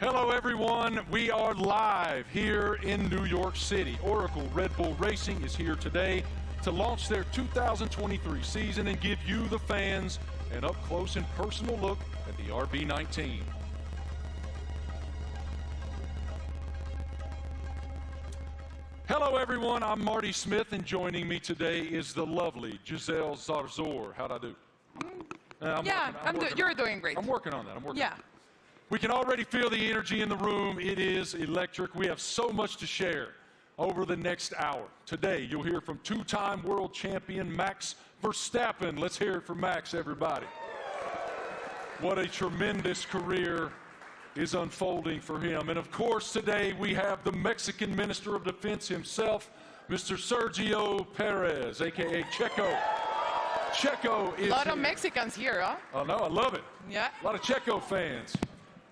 Hello everyone, we are live here in New York City. Oracle Red Bull Racing is here today to launch their 2023 season and give you, the fans, an up-close and personal look at the RB19. Hello everyone, I'm Marty Smith, and joining me today is the lovely Giselle Zarzor. How'd I do? You're doing great. I'm working on that. Yeah. We can already feel the energy in the room. It is electric. We have so much to share over the next hour. Today, you'll hear from two-time world champion Max Verstappen. Let's hear it from Max, everybody. What a tremendous career is unfolding for him. And of course, today we have the Mexican Minister of Defense himself, Mr. Sergio Perez, a.k.a. Checo. Checo is a lot of here. Mexicans here, huh? Oh, no, I love it. Yeah. A lot of Checo fans.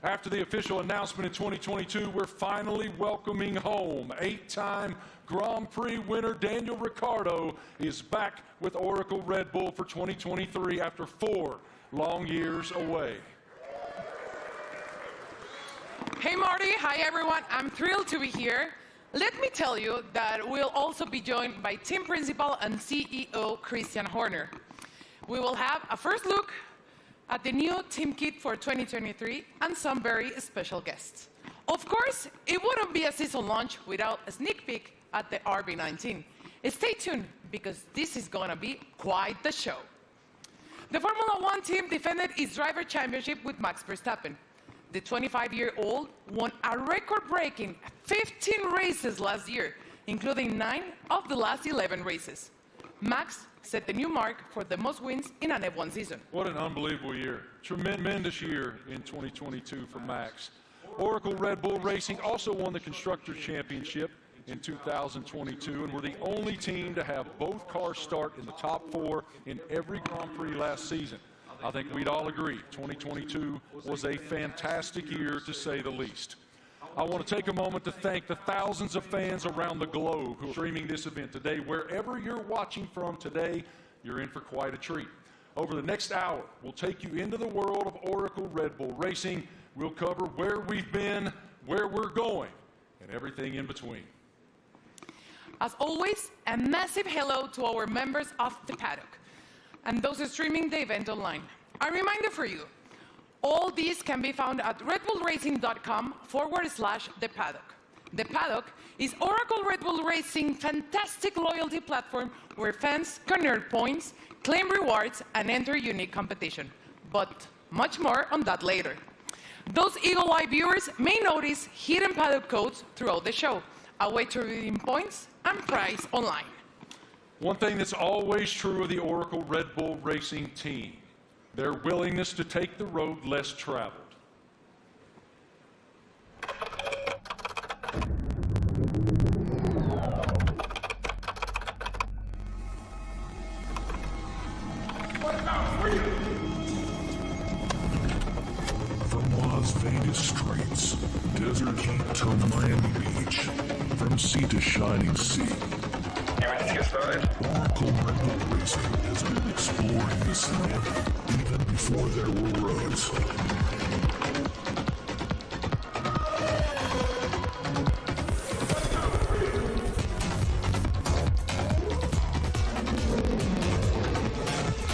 After the official announcement in 2022, we're finally welcoming home. 8-time Grand Prix winner Daniel Ricciardo is back with Oracle Red Bull for 2023 after 4 long years away. Hey Marty, hi everyone. I'm thrilled to be here. Let me tell you that we'll also be joined by team principal and CEO Christian Horner. We will have a first look at the new team kit for 2023 and some very special guests. Of course, it wouldn't be a season launch without a sneak peek at the RB19. Stay tuned, because this is gonna be quite the show. The Formula One team defended its driver championship with Max Verstappen. The 25-year-old won a record-breaking 15 races last year, including 9 of the last 11 races. Max set the new mark for the most wins in an F1 season. What an unbelievable year. Tremendous year in 2022 for Max. Oracle Red Bull Racing also won the Constructors' Championship in 2022 and were the only team to have both cars start in the top 4 in every Grand Prix last season. I think we'd all agree 2022 was a fantastic year, to say the least. I want to take a moment to thank the thousands of fans around the globe who are streaming this event today. Wherever you're watching from today, you're in for quite a treat. Over the next hour, we'll take you into the world of Oracle Red Bull Racing. We'll cover where we've been, where we're going, and everything in between. As always, a massive hello to our members of the paddock and those streaming the event online. A reminder for you, all these can be found at redbullracing.com/the paddock. The Paddock is Oracle Red Bull Racing's fantastic loyalty platform where fans can earn points, claim rewards, and enter unique competition. But much more on that later. Those Eagle Eye viewers may notice hidden paddock codes throughout the show, a way to redeem points and prize online. One thing that's always true of the Oracle Red Bull Racing team, their willingness to take the road less traveled. From Las Vegas streets, desert heat to Miami Beach, from sea to shining sea. You ready to get started? Oracle Red Bull Racing has been exploring this land even before there were roads.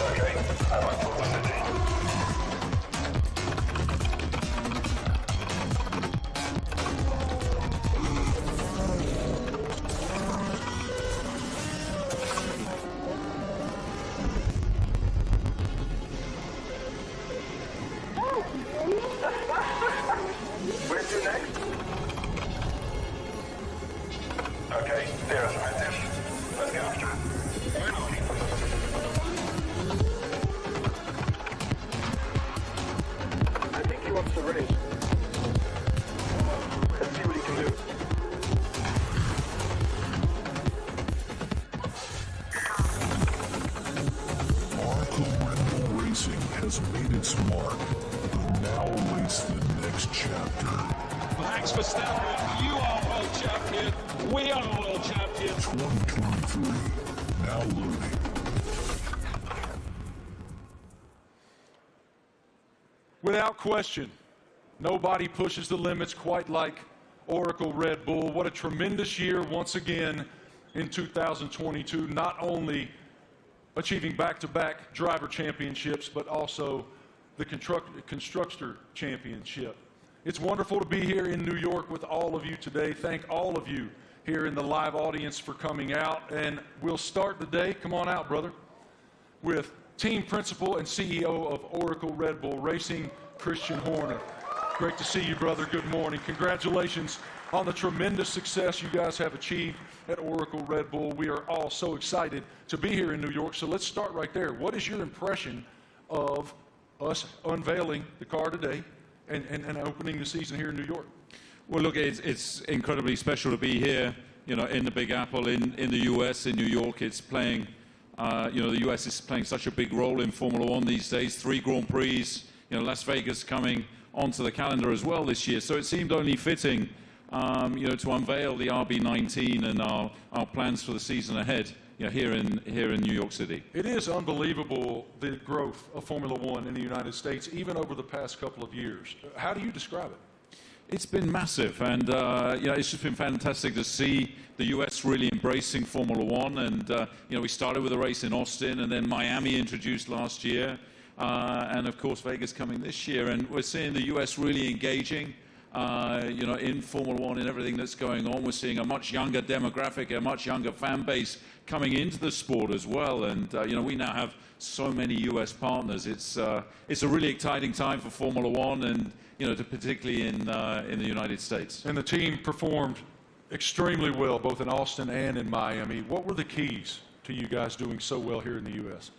Okay, I'm on Port City. Where to next? Okay, there's a message. Let's go. I think he wants to race. Let's see what he can do. Oracle Red Bull Racing has made its mark, but now awaits the next chapter. Max Verstappen, you are world champion. We are world champion. 2023, now loading. Without question, Nobody pushes the limits quite like Oracle Red Bull. What a tremendous year once again in 2022, not only achieving back-to-back driver championships, but also the constructor championship. It's wonderful to be here in New York with all of you today. Thank all of you here in the live audience for coming out. And we'll start the day, come on out, brother, with team principal and CEO of Oracle Red Bull Racing, Christian Horner. Great to see you, brother. Good morning. Congratulations on the tremendous success you guys have achieved at Oracle Red Bull. We are all so excited to be here in New York. So let's start right there. What is your impression of us unveiling the car today and opening the season here in New York? Well, look, it's incredibly special to be here, you know, in the Big Apple, in the U.S., in New York. It's playing, you know, the U.S. is playing such a big role in Formula One these days. 3 Grand Prix, you know, Las Vegas coming onto the calendar as well this year. So it seemed only fitting, you know, to unveil the RB19 and our plans for the season ahead, you know, here in New York City. It is unbelievable, the growth of Formula One in the United States, even over the past couple of years. How do you describe it? It's been massive, and you know, it's just been fantastic to see the U.S. really embracing Formula One. And you know, we started with a race in Austin, and then Miami introduced last year, and of course Vegas coming this year. And we're seeing the U.S. really engaging, you know, in Formula One and everything that's going on. We're seeing a much younger demographic, a much younger fan base coming into the sport as well. And you know, we now have so many U.S. partners. It's a really exciting time for Formula One, and you know, particularly in the United States. And the team performed extremely well, both in Austin and in Miami. What were the keys to you guys doing so well here in the U.S.?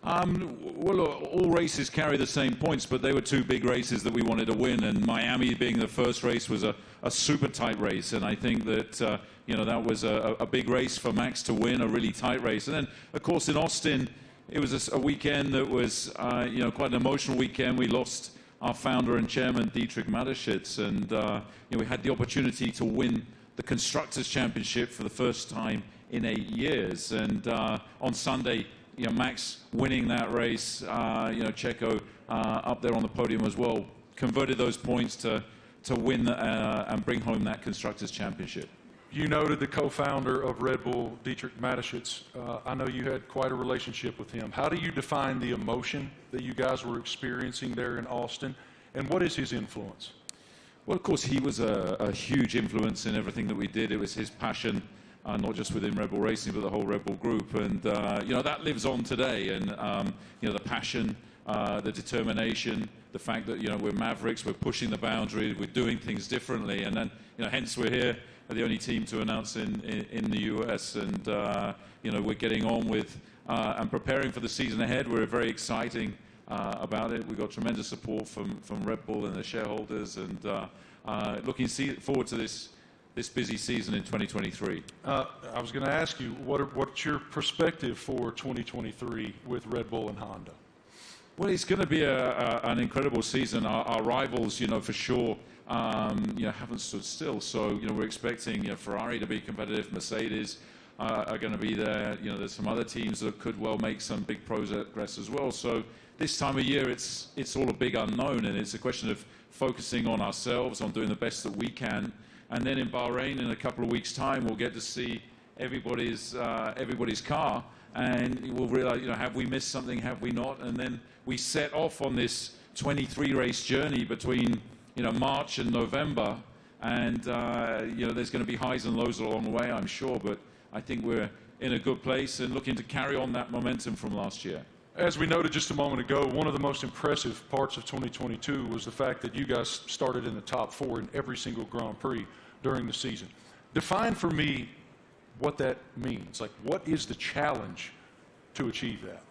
Well, look, all races carry the same points, but they were 2 big races that we wanted to win, and Miami being the first race was a super tight race, and I think that you know, that was a big race for Max to win, a really tight race. And then, of course, in Austin, it was a weekend that was you know, quite an emotional weekend. We lost our founder and chairman, Dietrich Mateschitz, and you know, we had the opportunity to win the Constructors' Championship for the first time in 8 years. And on Sunday, you know, Max winning that race, you know, Checo up there on the podium as well, converted those points to win and bring home that Constructors' Championship. You noted the co-founder of Red Bull, Dietrich Mateschitz. I know you had quite a relationship with him. How do you define the emotion that you guys were experiencing there in Austin, and what is his influence? Well, of course, he was a huge influence in everything that we did. It was his passion, not just within Red Bull Racing, but the whole Red Bull group. And, you know, that lives on today. And, you know, the passion, the determination, the fact that, you know, we're mavericks, we're pushing the boundary, we're doing things differently. And then, you know, hence we're here, the only team to announce in the US. And, you know, we're getting on with and preparing for the season ahead. We're very exciting about it. We've got tremendous support from Red Bull and the shareholders, and looking forward to this busy season in 2023. I was going to ask you, what's your perspective for 2023 with Red Bull and Honda? Well, it's going to be an incredible season. Our rivals, you know, for sure, you know, haven't stood still. So, you know, we're expecting, you know, Ferrari to be competitive. Mercedes are going to be there. You know, there's some other teams that could well make some big progress as well. So this time of year, it's all a big unknown, and it's a question of focusing on ourselves, on doing the best that we can. And then in Bahrain, in a couple of weeks' time, we'll get to see everybody's car, and we'll realize, you know, have we missed something, have we not? And then we set off on this 23-race journey between, you know, March and November, and you know, there's going to be highs and lows along the way, I'm sure, but I think we're in a good place and looking to carry on that momentum from last year. As we noted just a moment ago, one of the most impressive parts of 2022 was the fact that you guys started in the top 4 in every single Grand Prix during the season. Define for me what that means. Like, what is the challenge to achieve that?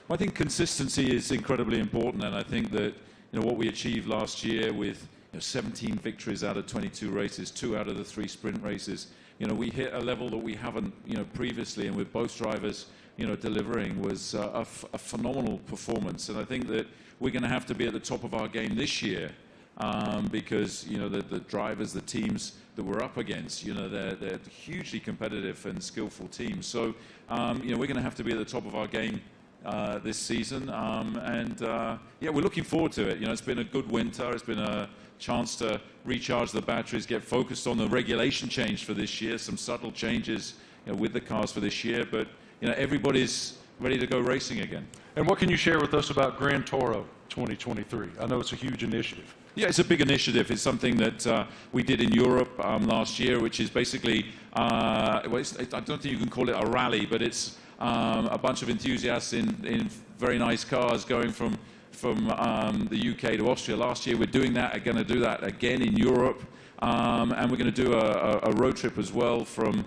Well, I think consistency is incredibly important, and I think that, you know, what we achieved last year with, you know, 17 victories out of 22 races, 2 out of the 3 sprint races, you know, we hit a level that we haven't, you know, previously, and with both drivers, you know, delivering was a phenomenal performance. And I think that we're going to have to be at the top of our game this year, because, you know, the drivers, the teams that we're up against, you know, they're hugely competitive and skillful teams. So, you know, we're going to have to be at the top of our game this season. Yeah, we're looking forward to it. You know, it's been a good winter. It's been a chance to recharge the batteries, get focused on the regulation change for this year, some subtle changes, you know, with the cars for this year. But, you know, everybody's ready to go racing again. And what can you share with us about Gran Toro 2023? I know it's a huge initiative. Yeah, it's a big initiative. It's something that we did in Europe last year, which is basically, I don't think you can call it a rally, but it's a bunch of enthusiasts in very nice cars going from the UK to Austria. Last year we're doing that, going to do that again in Europe, and we're going to do a road trip as well from,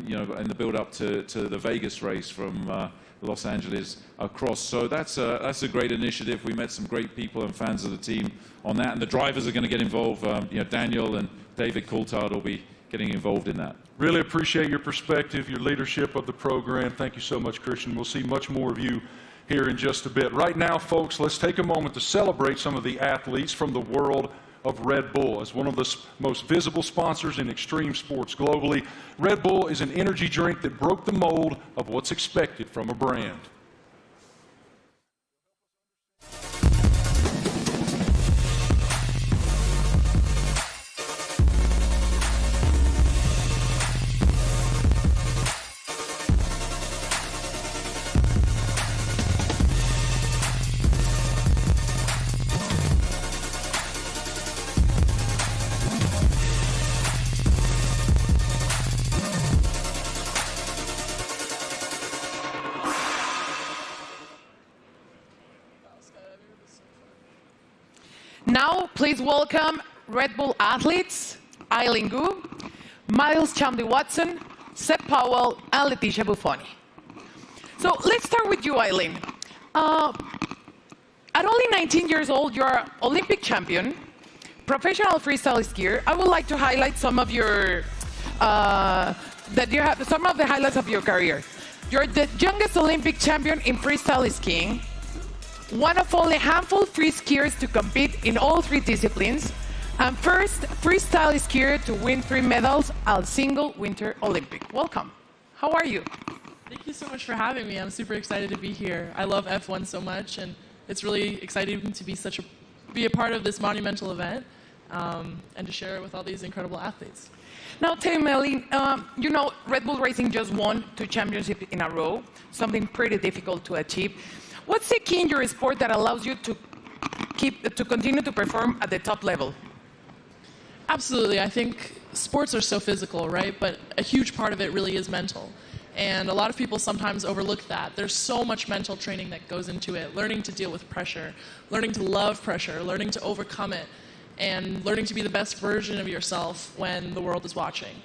you know, in the build-up to the Vegas race from Los Angeles across. So that's a great initiative. We met some great people and fans of the team on that, and the drivers are going to get involved. You know, Daniel and David Coulthard will be getting involved in that. Really appreciate your perspective, your leadership of the program. Thank you so much, Christian. We'll see much more of you here in just a bit. Right now, folks, let's take a moment to celebrate some of the athletes from the world of Red Bull. As one of the most visible sponsors in extreme sports globally, Red Bull is an energy drink that broke the mold of what's expected from a brand. Now, please welcome Red Bull athletes, Eileen Gu, Miles Chamley-Watson, Seth Powell, and Leticia Buffoni. So let's start with you, Eileen. At only 19 years old, you're an Olympic champion, professional freestyle skier. I would like to highlight some of your some of the highlights of your career. You're the youngest Olympic champion in freestyle skiing, one of only a handful of free skiers to compete in all three disciplines, and first freestyle skier to win 3 medals at a single Winter Olympic. Welcome. How are you? Thank you so much for having me. I'm super excited to be here. I love F1 so much, and it's really exciting to be a part of this monumental event and to share it with all these incredible athletes. Now, tell me, Eileen, you know, Red Bull Racing just won 2 championships in a row, something pretty difficult to achieve. What's the key in your sport that allows you to continue to perform at the top level? Absolutely. I think sports are so physical, right? But a huge part of it really is mental. And a lot of people sometimes overlook that. There's so much mental training that goes into it, learning to deal with pressure, learning to love pressure, learning to overcome it, and learning to be the best version of yourself when the world is watching.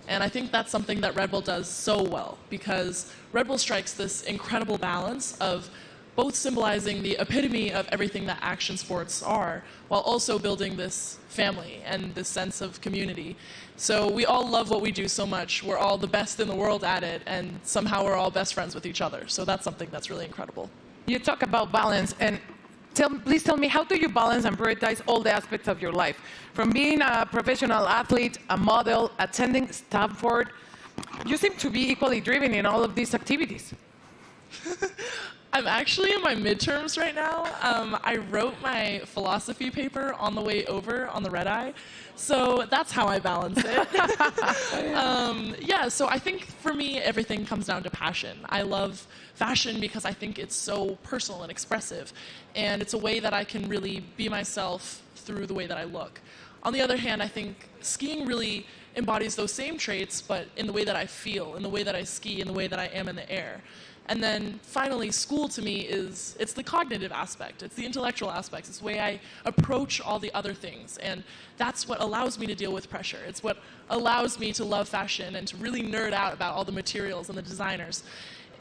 And I think that's something that Red Bull does so well, because Red Bull strikes this incredible balance of both symbolizing the epitome of everything that action sports are, while also building this family and this sense of community. So we all love what we do so much. We're all the best in the world at it, and somehow we're all best friends with each other. So that's something that's really incredible. You talk about balance, and please tell me, how do you balance and prioritize all the aspects of your life? From being a professional athlete, a model, attending Stanford, you seem to be equally driven in all of these activities. I'm actually in my midterms right now. I wrote my philosophy paper on the way over on the red eye, so that's how I balance it. Yeah, so I think for me, everything comes down to passion. I love fashion because I think it's so personal and expressive, and it's a way that I can really be myself through the way that I look. On the other hand, I think skiing really embodies those same traits, but in the way that I feel, in the way that I ski, in the way that I am in the air. And then finally, school to me it's the cognitive aspect, it's the intellectual aspects, it's the way I approach all the other things. And that's what allows me to deal with pressure. It's what allows me to love fashion and to really nerd out about all the materials and the designers.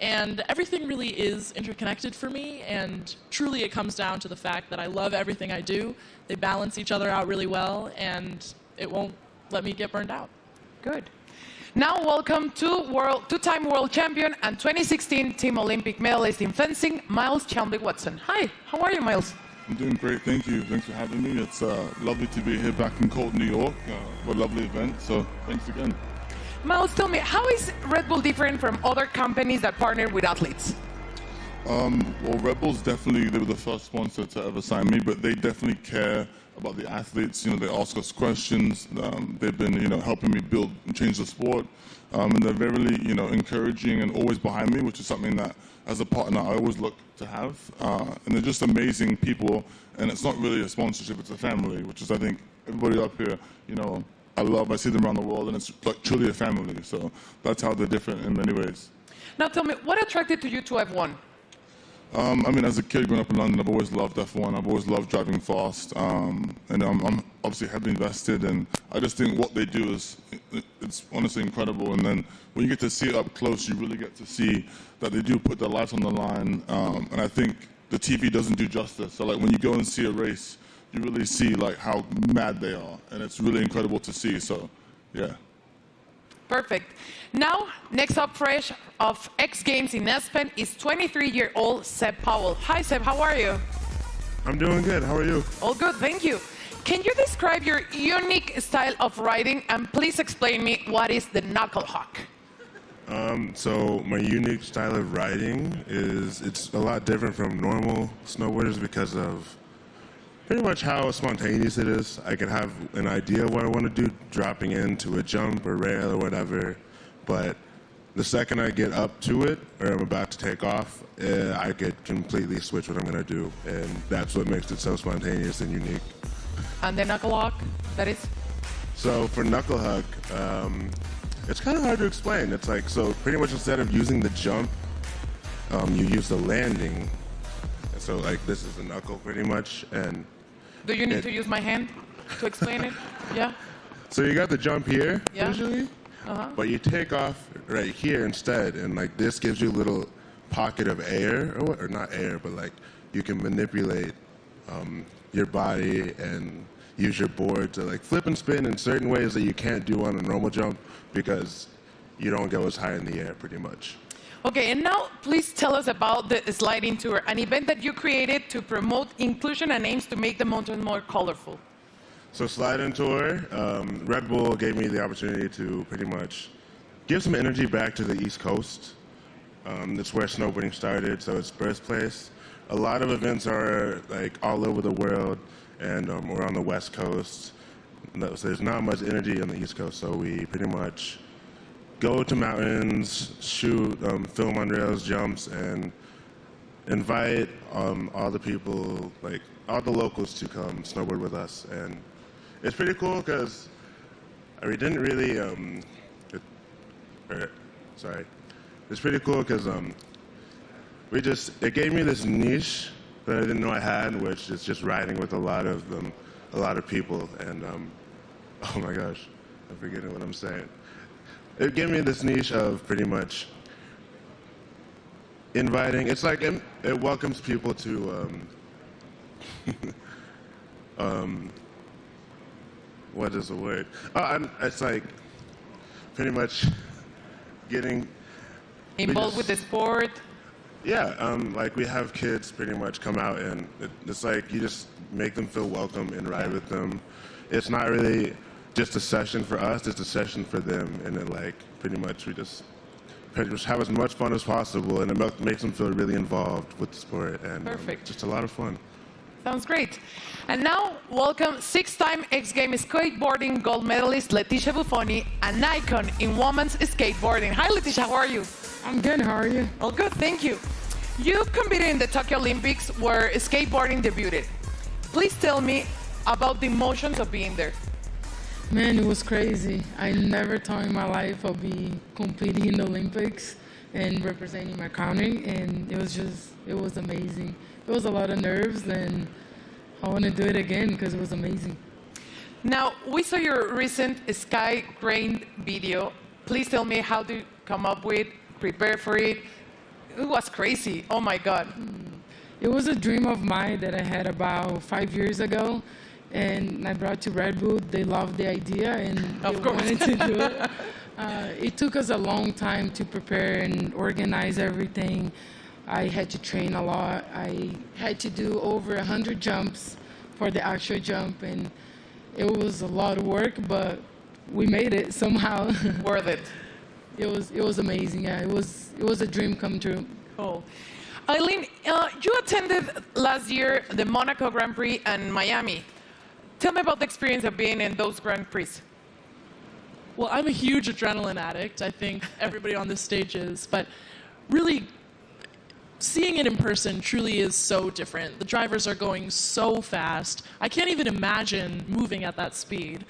And everything really is interconnected for me, and truly it comes down to the fact that I love everything I do. They balance each other out really well, and it won't let me get burned out. Good. Now, welcome to two-time world champion and 2016 Team Olympic medalist in fencing, Miles Chamley-Watson. Hi, how are you, Miles? I'm doing great, thank you. Thanks for having me. It's lovely to be here back in Colton, New York. What a lovely event, so thanks again. Miles, tell me, how is Red Bull different from other companies that partner with athletes? Well, Red Bulls definitely, they were the first sponsor to ever sign me, but they definitely care about the athletes. You know, they ask us questions. They've been, you know, helping me build and change the sport. And they're very, you know, encouraging and always behind me, which is something that, as a partner, I always look to have. And they're just amazing people. And it's not really a sponsorship, it's a family, which is, I think, everybody up here, you know, I see them around the world, and it's like truly a family. So that's how they're different in many ways. Now tell me, what attracted you to F1? I mean, as a kid growing up in London, I've always loved F1. I've always loved driving fast. And I'm obviously heavily invested, and I just think what they do is, it's honestly incredible. And then when you get to see it up close, you really get to see that they do put their lives on the line. And I think the TV doesn't do justice. So like when you go and see a race, you really see like how mad they are, and it's really incredible to see. So, yeah. Perfect. Now, next up fresh of X Games in Aspen is 23-year-old Seb Powell. Hi, Seb, how are you? I'm doing good. How are you? All good, thank you. Can you describe your unique style of riding, and please explain me what is the knuckle hawk? So my unique style of riding it's a lot different from normal snowboarders because of pretty much how spontaneous it is. I can have an idea of what I want to do, dropping into a jump or rail or whatever, but the second I get up to it, or I'm about to take off, I could completely switch what I'm going to do, and that's what makes it so spontaneous and unique. And the knuckle hawk, that is? So for knuckle hug, it's kind of hard to explain. It's like, so pretty much instead of using the jump, you use the landing. And so like this is the knuckle pretty much, and do you need to use my hand to explain it? Yeah? So you got the jump here, Yeah. usually, but you take off right here instead, and like this gives you a little pocket of air, or not air, but like you can manipulate your body and use your board to like flip and spin in certain ways that you can't do on a normal jump because you don't go as high in the air pretty much. Okay, and now please tell us about the sliding tour, an event that you created to promote inclusion and aims to make the mountain more colorful. So sliding tour, Red Bull gave me the opportunity to pretty much give some energy back to the East Coast. That's where snowboarding started, so it's birthplace. A lot of events are like all over the world, and we're on the West Coast. So there's not much energy on the East Coast, so we pretty much go to mountains, shoot, film on rails, jumps, and invite all the people, like all the locals, to come snowboard with us. And it's pretty cool because we didn't really. It's pretty cool because it gave me this niche that I didn't know I had, which is just riding with a lot of people. And oh my gosh, I'm forgetting what I'm saying. It gave me this niche of pretty much inviting. It's like it welcomes people to what is the word? It's like pretty much getting Involved with the sport. Yeah, like we have kids pretty much come out, and it's like you just make them feel welcome and ride with them. It's not really just a session for us, it's a session for them, and then like pretty much we just have as much fun as possible, and it makes them feel really involved with the sport, and just a lot of fun. Sounds great. And now, welcome six-time X Games skateboarding gold medalist Leticia Buffoni, an icon in women's skateboarding. Hi, Leticia, how are you? I'm good, how are you? All good, thank you. You competed in the Tokyo Olympics where skateboarding debuted. Please tell me about the emotions of being there. Man, it was crazy. I never thought in my life I'd be competing in the Olympics and representing my country, and it was amazing. It was a lot of nerves, and I want to do it again because it was amazing. Now, we saw your recent Sky Grain video. Please tell me how to come up with, prepare for it. It was crazy, oh my God. It was a dream of mine that I had about 5 years ago, and I brought to Red Bull. They loved the idea, and they wanted to do it. It took us a long time to prepare and organize everything. I had to train a lot. I had to do over 100 jumps for the actual jump, and it was a lot of work, but we made it somehow. Worth it. It was amazing. Yeah, it was a dream come true. Cool. Eileen, you attended last year the Monaco Grand Prix and Miami. Tell me about the experience of being in those Grand Prix. Well, I'm a huge adrenaline addict. I think everybody on this stage is. But really, seeing it in person truly is so different. The drivers are going so fast. I can't even imagine moving at that speed.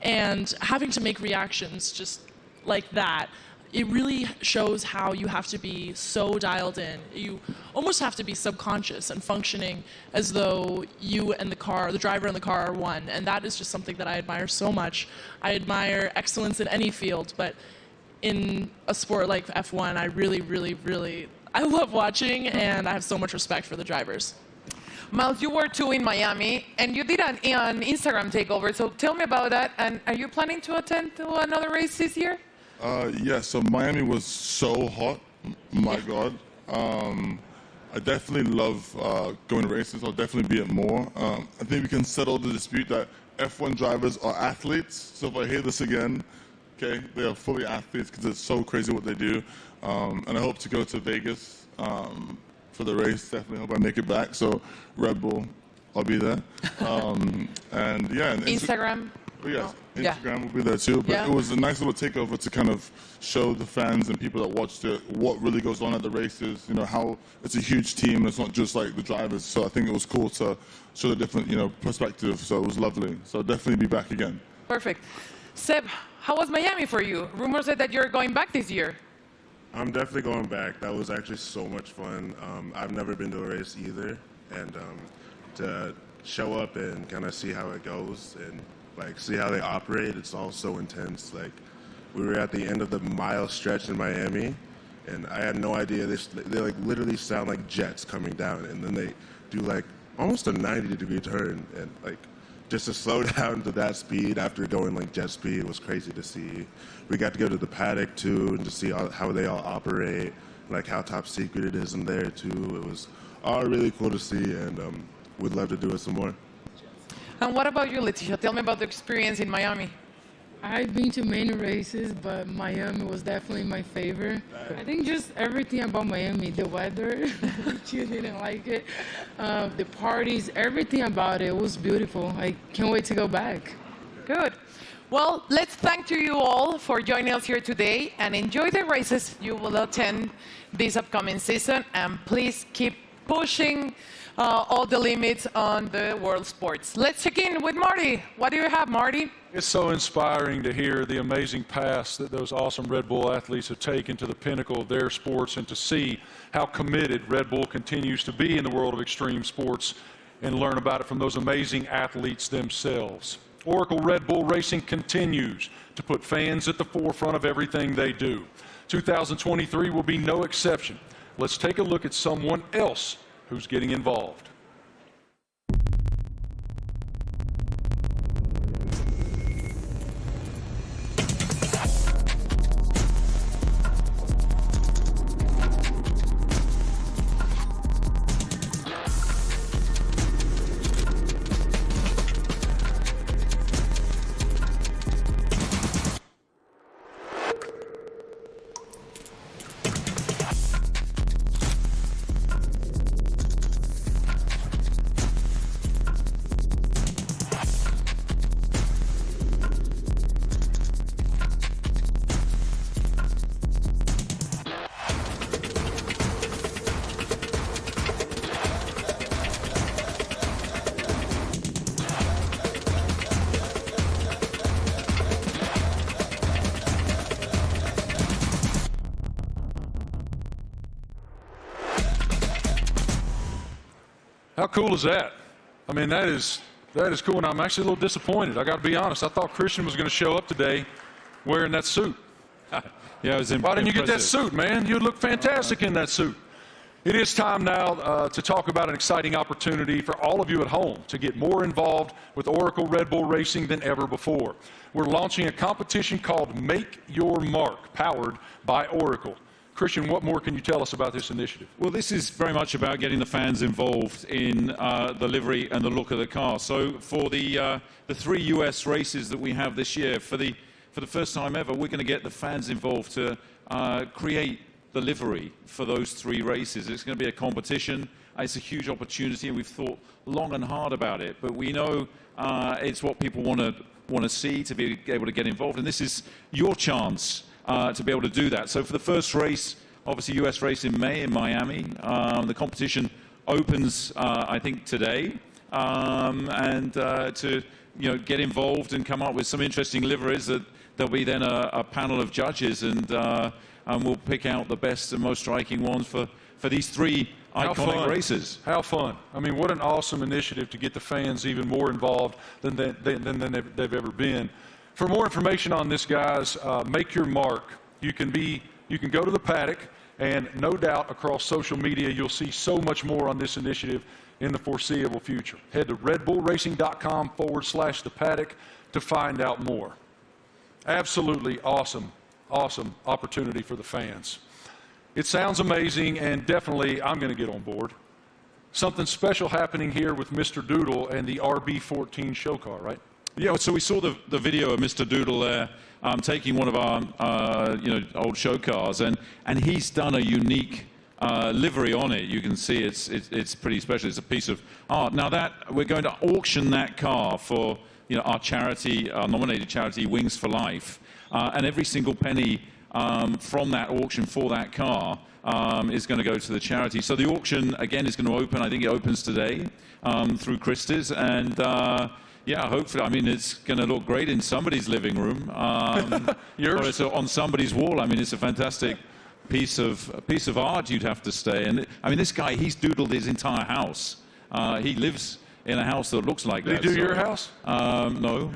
And having to make reactions just like that, it really shows how you have to be so dialed in. You almost have to be subconscious and functioning as though you and the driver and the car are one. And that is just something that I admire so much. I admire excellence in any field, but in a sport like F1, I really, I love watching, and I have so much respect for the drivers. Miles, you were too in Miami, and you did an Instagram takeover, so tell me about that. And are you planning to attend to another race this year? Yeah, so Miami was so hot. My God. I definitely love going to races. I'll definitely be at more. I think we can settle the dispute that F1 drivers are athletes. So if I hear this again, okay, they are fully athletes because it's so crazy what they do. And I hope to go to Vegas for the race. Definitely hope I make it back. So Red Bull, I'll be there. And yeah. And Instagram? Yes, Instagram will be there too. But it was a nice little takeover to kind of show the fans and people that watched it what really goes on at the races. You know, how it's a huge team. It's not just like the drivers. So I think it was cool to show the different, perspective. So it was lovely. So I'll definitely be back again. Perfect. Seb, how was Miami for you? Rumors said that you're going back this year. I'm definitely going back. That was actually so much fun. I've never been to a race either. And to show up and kind of see how it goes and see how they operate, it's all so intense. We were at the end of the mile stretch in Miami, and I had no idea. They literally sound like jets coming down, and then they do almost a 90-degree turn, and just to slow down to that speed after going jet speed was crazy to see. We got to go to the paddock too, and to see how they all operate, how top secret it is in there too. It was all really cool to see, and we'd love to do it some more. And what about you, Leticia? Tell me about the experience in Miami. I've been to many races, but Miami was definitely my favorite. I think just everything about Miami, the weather, which you didn't like it, the parties, everything about it was beautiful. I can't wait to go back. Good. Well, let's thank you all for joining us here today, and enjoy the races you will attend this upcoming season, and please keep pushing all the limits on the world sports. Let's check in with Marty. What do you have, Marty? It's so inspiring to hear the amazing paths that those awesome Red Bull athletes have taken to the pinnacle of their sports, and to see how committed Red Bull continues to be in the world of extreme sports, and learn about it from those amazing athletes themselves. Oracle Red Bull Racing continues to put fans at the forefront of everything they do. 2023 will be no exception. Let's take a look at someone else who's getting involved. How cool is that? I mean, that is cool, and I'm actually a little disappointed. I got to be honest. I thought Christian was going to show up today wearing that suit. Yeah, it was Why didn't you get that suit, man? You'd look fantastic in that suit. It is time now to talk about an exciting opportunity for all of you at home to get more involved with Oracle Red Bull Racing than ever before. We're launching a competition called Make Your Mark, powered by Oracle. Christian, what more can you tell us about this initiative? Well, this is very much about getting the fans involved in the livery and the look of the car. So for the 3 US races that we have this year, for the first time ever, we're going to get the fans involved to create the livery for those 3 races. It's going to be a competition. It's a huge opportunity, and we've thought long and hard about it. But we know it's what people want to see, to be able to get involved. And this is your chance to be able to do that. So for the first race, obviously US race in May in Miami, the competition opens, I think, today. And to get involved and come up with some interesting liveries, that there'll be then a panel of judges, and we'll pick out the best and most striking ones for these 3 iconic races. How fun. I mean, what an awesome initiative to get the fans even more involved than they've ever been. For more information on this, guys, make your mark. You can go to the paddock, and no doubt across social media you'll see so much more on this initiative in the foreseeable future. Head to redbullracing.com/the paddock to find out more. Absolutely awesome opportunity for the fans. It sounds amazing, and definitely I'm going to get on board. Something special happening here with Mr. Doodle and the RB19 show car, right? Yeah, so we saw the video of Mr. Doodle there taking one of our old show cars, and he's done a unique livery on it. You can see it's pretty special. It's a piece of art. Now that we're going to auction that car for our charity, our nominated charity, Wings for Life, and every single penny from that auction for that car is going to go to the charity. So the auction again is going to open. I think it opens today through Christie's, and yeah, hopefully. I mean, it's going to look great in somebody's living room. Yours? Or it's on somebody's wall. I mean, it's a fantastic piece of art, you'd have to say. And I mean, this guy, he's doodled his entire house. He lives in a house that looks like that. Did he do your house? No.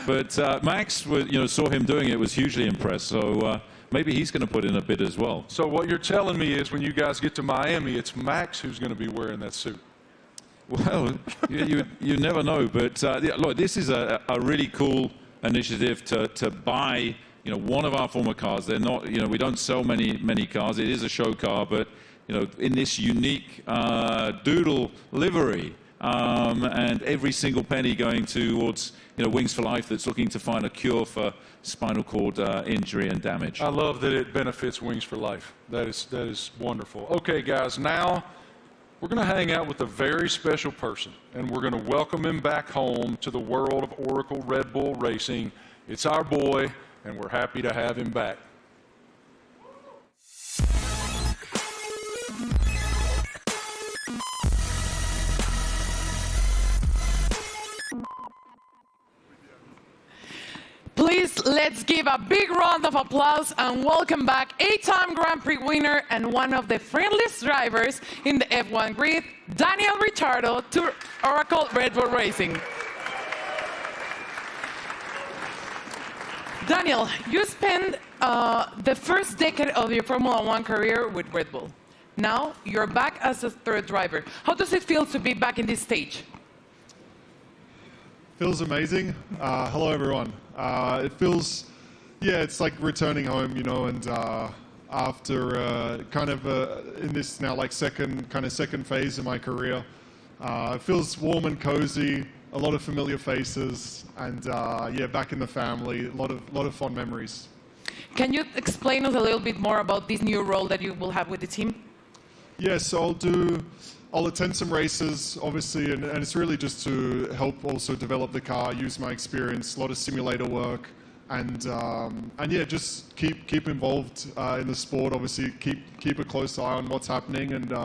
But Max, saw him doing it, was hugely impressed. So maybe he's going to put in a bid as well. So what you're telling me is when you guys get to Miami, it's Max who's going to be wearing that suit. Well, you never know. But look, this is a really cool initiative to buy one of our former cars. They're not, we don't sell many cars. It is a show car, but in this unique doodle livery, and every single penny going towards Wings for Life, that's looking to find a cure for spinal cord injury and damage. I love that it benefits Wings for Life. That is wonderful. Okay, guys, now we're going to hang out with a very special person, and we're going to welcome him back home to the world of Oracle Red Bull Racing. It's our boy, and we're happy to have him back. Please, let's give a big round of applause and welcome back 8-time Grand Prix winner and one of the friendliest drivers in the F1 grid, Daniel Ricciardo, to Oracle Red Bull Racing. Daniel, you spent the first decade of your Formula One career with Red Bull. Now you're back as a third driver. How does it feel to be back in this stage? Feels amazing. Hello, everyone. It feels, it's like returning home, and after kind of in this now like second phase of my career, it feels warm and cozy. A lot of familiar faces, and back in the family. A lot of fond memories. Can you explain us a little bit more about this new role that you will have with the team? Yes, I'll attend some races, obviously, and it's really just to help also develop the car, use my experience, a lot of simulator work, and just keep involved in the sport. Obviously, keep a close eye on what's happening, and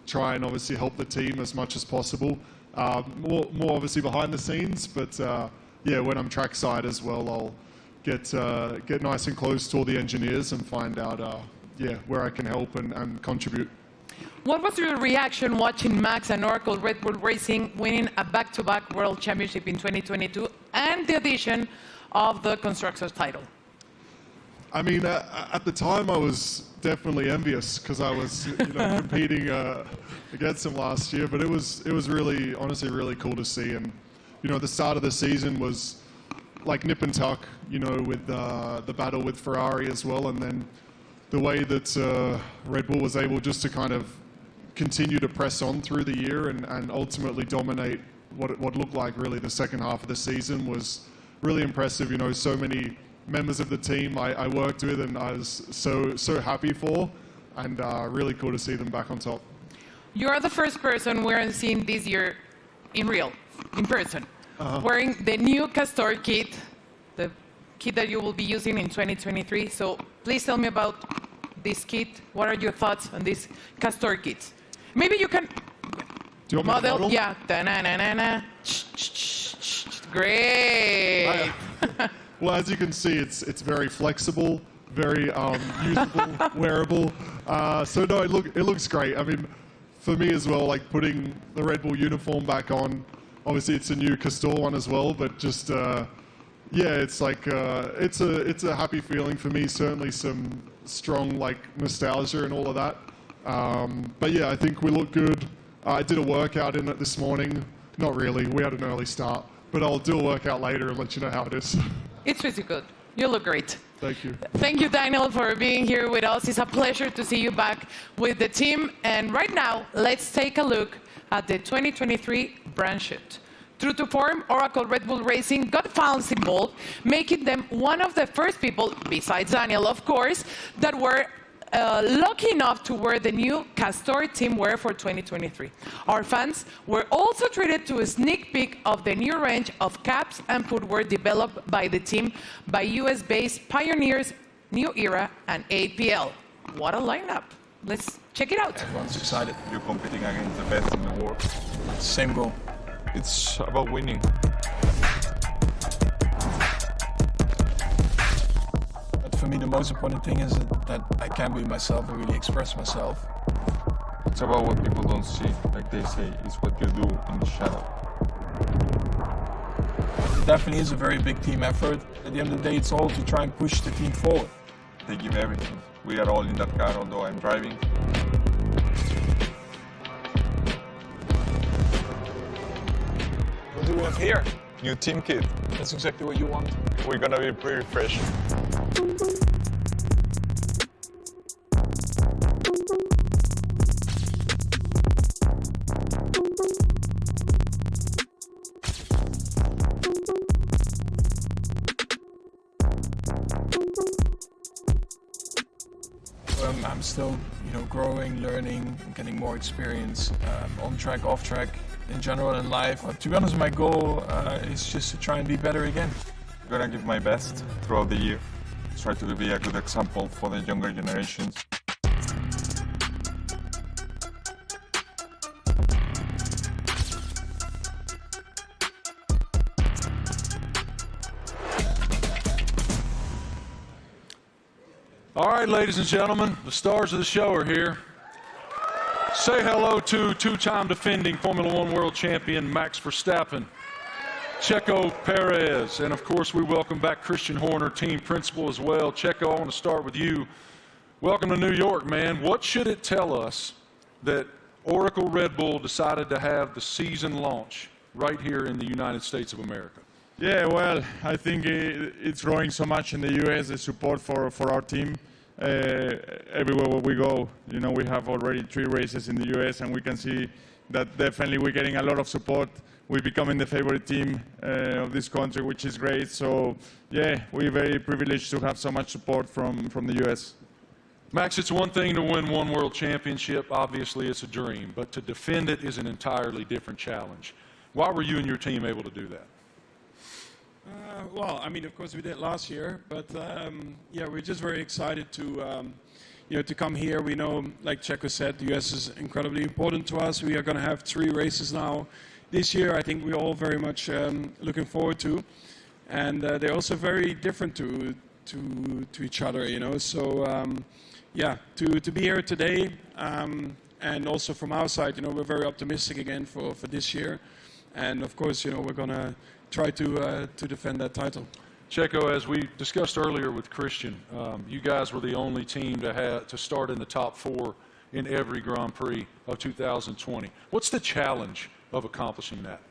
try and obviously help the team as much as possible. More obviously behind the scenes, but when I'm trackside as well, I'll get nice and close to all the engineers and find out where I can help and contribute. What was your reaction watching Max and Oracle Red Bull Racing winning a back-to-back World Championship in 2022 and the addition of the Constructors title? I mean, at the time I was definitely envious because I was competing against them last year, but it was really, honestly, really cool to see. And the start of the season was like nip and tuck, with the battle with Ferrari as well, and then the way that Red Bull was able just to kind of continue to press on through the year and ultimately dominate what looked like really the second half of the season was really impressive. So many members of the team I worked with and I was so happy for, and really cool to see them back on top. You are the first person we're seeing this year in person, wearing the new Castor kit, the kit that you will be using in 2023. So please tell me about this kit. What are your thoughts on this Castor kit? Maybe you can Do you want me to model? Yeah. Da-na-na-na-na. Great. Well, as you can see, it's very flexible, very usable, wearable. So no, it looks great. I mean, for me as well, like putting the Red Bull uniform back on. Obviously, it's a new Castor one as well, but just yeah, it's like it's a happy feeling for me. Certainly, some strong like nostalgia and all of that. But yeah, I think we look good. I did a workout in it this morning. Not really. We had an early start, but I'll do a workout later and let you know how it is. It's pretty good. You look great. Thank you. Thank you, Daniel, for being here with us. It's a pleasure to see you back with the team. And right now, let's take a look at the 2023 brand shift. True to form, Oracle Red Bull Racing got fans involved, making them one of the first people, besides Daniel, of course, that were lucky enough to wear the new Castor team wear for 2023. Our fans were also treated to a sneak peek of the new range of caps and footwear developed by the team by US-based pioneers New Era and APL. What a lineup. Let's check it out. Everyone's excited. You're competing against the best in the world. Same goal. It's about winning. For me, the most important thing is that I can be myself and really express myself. It's about what people don't see, like they say, it's what you do in the shadow. It definitely is a very big team effort. At the end of the day, it's all to try and push the team forward. They give everything. We are all in that car, although I'm driving. What do we have here? New team kit. That's exactly what you want. We're gonna be pretty fresh. I'm still, growing, learning, getting more experience on track, off track, in general in life. To be honest, my goal is just to try and be better again. I'm gonna give my best throughout the year. Try to be a good example for the younger generations. All right, ladies and gentlemen, the stars of the show are here. Say hello to two-time defending Formula One world champion Max Verstappen, Checo Perez, and of course we welcome back Christian Horner, team principal as well. Checo, I want to start with you. Welcome to New York, man. What should it tell us that Oracle Red Bull decided to have the season launch right here in the United States of America? Yeah, well, I think it's growing so much in the U.S., the support for our team. Everywhere where we go, we have already 3 races in the U.S. and we can see that definitely we're getting a lot of support. We're becoming the favorite team of this country, which is great. So, yeah, we're very privileged to have so much support from the U.S. Max, it's one thing to win one world championship. Obviously, it's a dream. But to defend it is an entirely different challenge. Why were you and your team able to do that? Well, I mean, of course we did last year, but yeah, we're just very excited to, to come here. We know, like Checo said, the US is incredibly important to us. We are going to have 3 races now this year. I think we're all very much looking forward to, and they're also very different to each other, So, yeah, to be here today, and also from our side, we're very optimistic again for this year, and of course, we're going to try to defend that title. Checo, as we discussed earlier with Christian, you guys were the only team to start in the top 4 in every Grand Prix of 2020. What's the challenge of accomplishing that?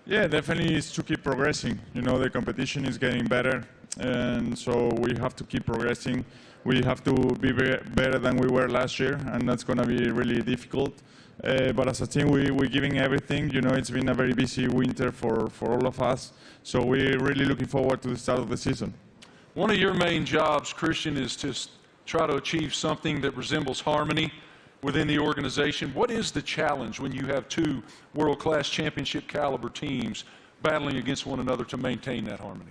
Yeah, definitely is to keep progressing. The competition is getting better, and so we have to keep progressing. We have to be better than we were last year, and that's going to be really difficult. But as a team, we're giving everything. It's been a very busy winter for all of us. So we're really looking forward to the start of the season. One of your main jobs, Christian, is to try to achieve something that resembles harmony within the organization. What is the challenge when you have two world-class championship caliber teams battling against one another to maintain that harmony?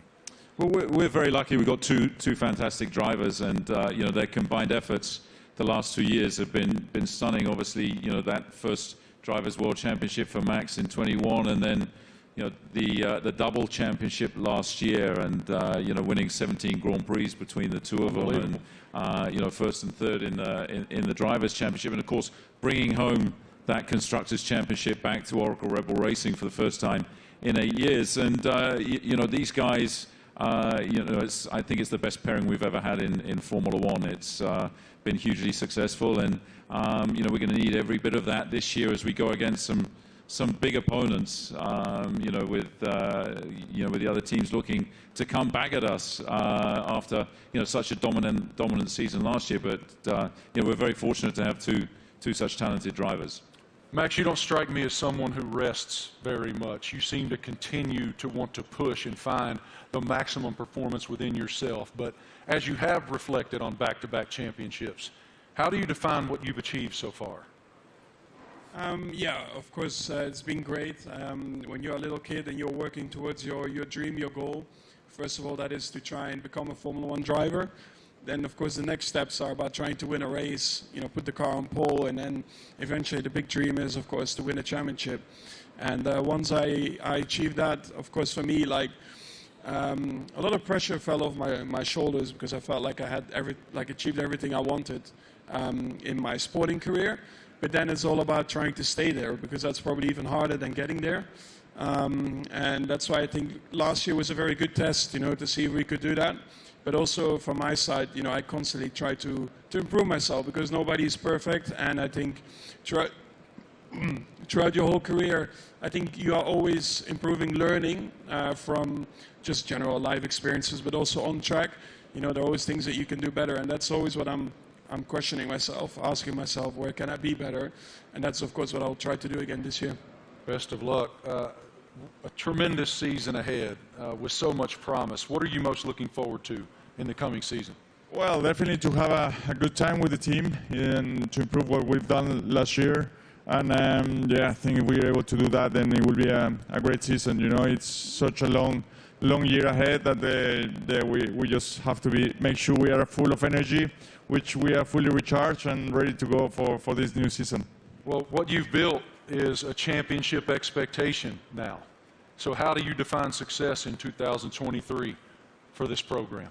Well, we're very lucky. We've got two fantastic drivers, and you know, their combined efforts the last 2 years have been stunning. Obviously, you know, that first Drivers' World Championship for Max in 21, and then you know the double championship last year, and you know, winning 17 Grand Prix between the two of them, and you know, first and third in the Drivers' Championship, and of course bringing home that Constructors' Championship back to Oracle Red Bull Racing for the first time in 8 years. And you know, these guys, you know, I think it's the best pairing we've ever had in Formula One. It's been hugely successful, and you know, we're going to need every bit of that this year as we go against some big opponents. You know, with the other teams looking to come back at us after such a dominant season last year. But you know, we're very fortunate to have two such talented drivers. Max, you don't strike me as someone who rests very much. You seem to continue to want to push and find the maximum performance within yourself. But as you have reflected on back-to-back championships, how do you define what you've achieved so far? Yeah, of course, it's been great. When you're a little kid and you're working towards your dream, your goal, first of all, that is to try and become a Formula One driver. Then, of course, the next steps are about trying to win a race, you know, put the car on pole, and then eventually the big dream is, of course, to win a championship. And once I achieved that, of course, for me, like, a lot of pressure fell off my shoulders, because I felt like I had achieved everything I wanted in my sporting career. But then it's all about trying to stay there, because that's probably even harder than getting there. And that's why I think last year was a very good test, you know, to see if we could do that. But also from my side, you know, I constantly try to improve myself, because nobody is perfect. And I think throughout your whole career, I think you are always improving, learning from just general life experiences, but also on track. You know, there are always things that you can do better, and that's always what I'm questioning myself, asking myself, where can I be better? And that's, of course, what I'll try to do again this year. Best of luck. A tremendous season ahead with so much promise. What are you most looking forward to in the coming season? Well, definitely to have a good time with the team and to improve what we've done last year. And yeah, I think if we're able to do that, then it will be a great season. You know, it's such a long year ahead that we just have to make sure we are full of energy, which we are fully recharged and ready to go for this new season. Well, what you've built is a championship expectation now. So how do you define success in 2023 for this program?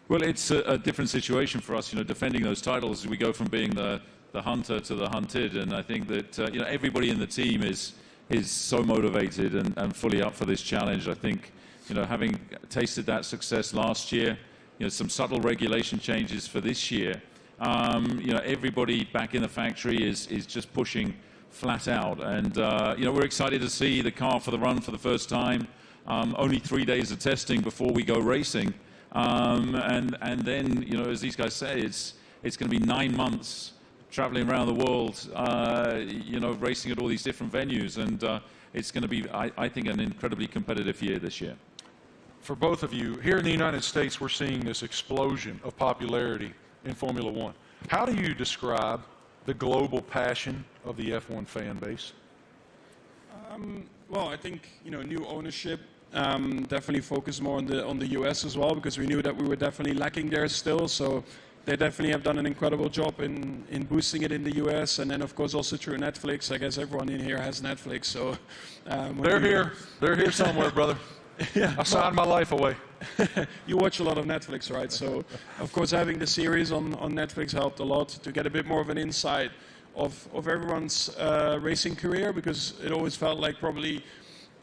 Well, it's a different situation for us, you know, defending those titles. We go from being the hunter to the hunted, and I think that you know, everybody in the team is so motivated and fully up for this challenge. I think, you know, having tasted that success last year, you know, some subtle regulation changes for this year, you know, everybody back in the factory is just pushing flat out, and you know, we're excited to see the car for the run for the first time. Only 3 days of testing before we go racing, and then, you know, as these guys say, it's going to be 9 months traveling around the world, you know, racing at all these different venues, and it's going to be, I think, an incredibly competitive year this year. For both of you, here in the United States, we're seeing this explosion of popularity in Formula One. How do you describe the global passion of the F1 fan base? Well, I think, you know, new ownership definitely focused more on the US as well, because we knew that we were definitely lacking there still. So they definitely have done an incredible job in boosting it in the US, and then of course also through Netflix. I guess everyone in here has Netflix, so they're here somewhere, brother. Yeah, I signed my life away. You watch a lot of Netflix, right? So, of course, having the series on Netflix helped a lot to get a bit more of an insight of everyone's racing career, because it always felt like probably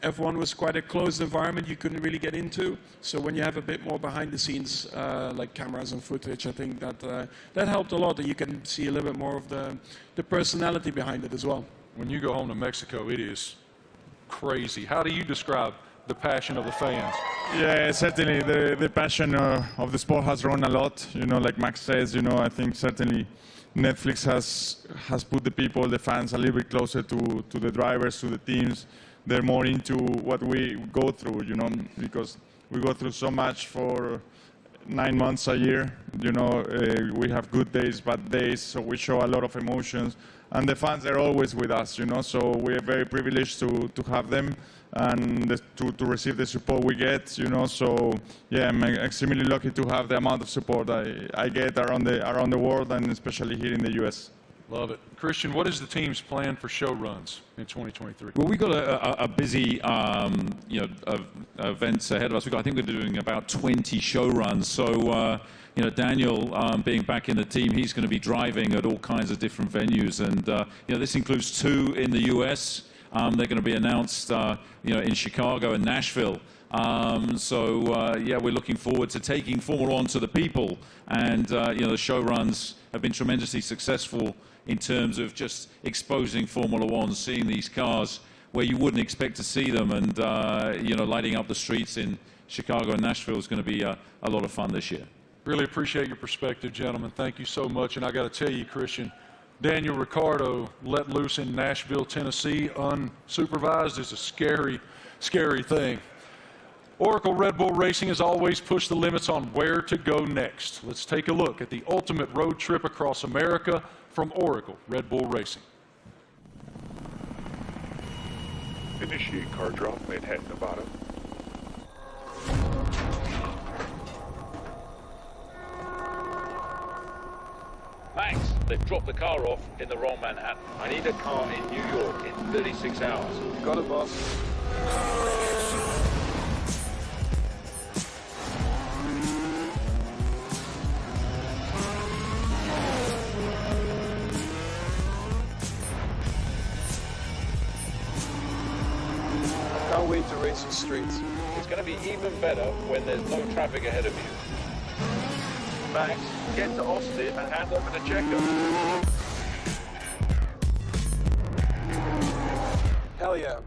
F1 was quite a closed environment you couldn't really get into. So when you have a bit more behind the scenes, like cameras and footage, I think that helped a lot, that you can see a little bit more of the personality behind it as well. When you go home to Mexico, it is crazy. How do you describe the passion of the fans? Yeah, certainly the passion of the sport has grown a lot. You know, like Max says, you know, I think certainly Netflix has put the people, the fans, a little bit closer to the drivers, to the teams. They're more into what we go through, you know, because we go through so much for 9 months a year. You know, we have good days, bad days, so we show a lot of emotions. And the fans are always with us, you know, so we're very privileged to have them and to receive the support we get, you know. So, yeah, I'm extremely lucky to have the amount of support I get around the world and especially here in the U.S. Love it. Christian, what is the team's plan for show runs in 2023? Well, we've got a busy, events ahead of us. I think we're doing about 20 show runs. So, Daniel, being back in the team, he's going to be driving at all kinds of different venues. And, this includes 2 in the U.S. They're going to be announced, in Chicago and Nashville. We're looking forward to taking Formula One to the people. And, the show runs have been tremendously successful in terms of just exposing Formula One, seeing these cars where you wouldn't expect to see them, and lighting up the streets in Chicago and Nashville is going to be a lot of fun this year. Really appreciate your perspective, gentlemen. Thank you so much. And I got to tell you, Christian, Daniel Ricciardo let loose in Nashville, Tennessee, unsupervised is a scary, scary thing. Oracle Red Bull Racing has always pushed the limits on where to go next. Let's take a look at the ultimate road trip across America from Oracle Red Bull Racing. Initiate car drop, Manhattan, Nevada. Max, they've dropped the car off in the wrong Manhattan. I need a car in New York in 36 hours. Got it, boss. Can't wait to race the streets. It's going to be even better when there's no traffic ahead of you. Max, get to Austin and hand over to Checo. Hell yeah.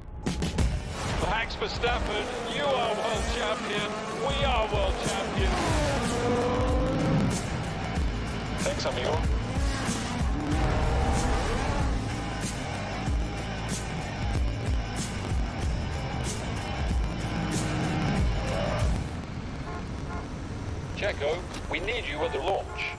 Max Verstappen, you are world champion. We are world champion. Thanks, amigo. Checo, we need you at the launch.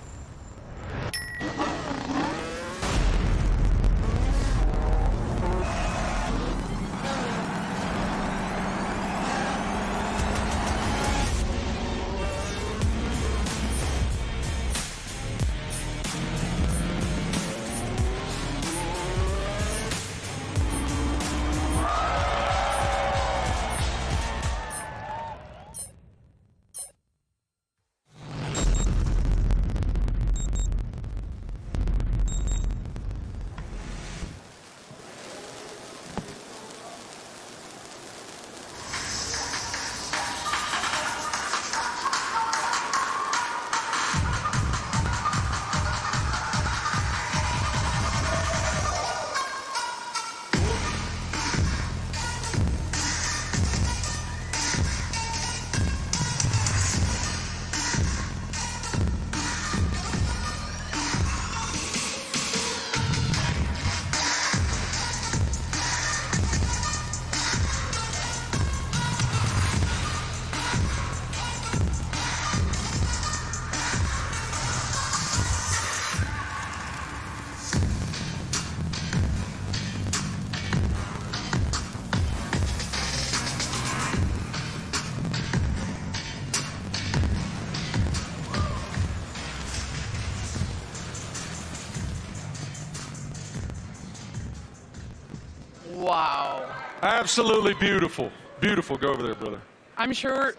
Wow. Absolutely beautiful. Beautiful. Go over there, brother. I'm sure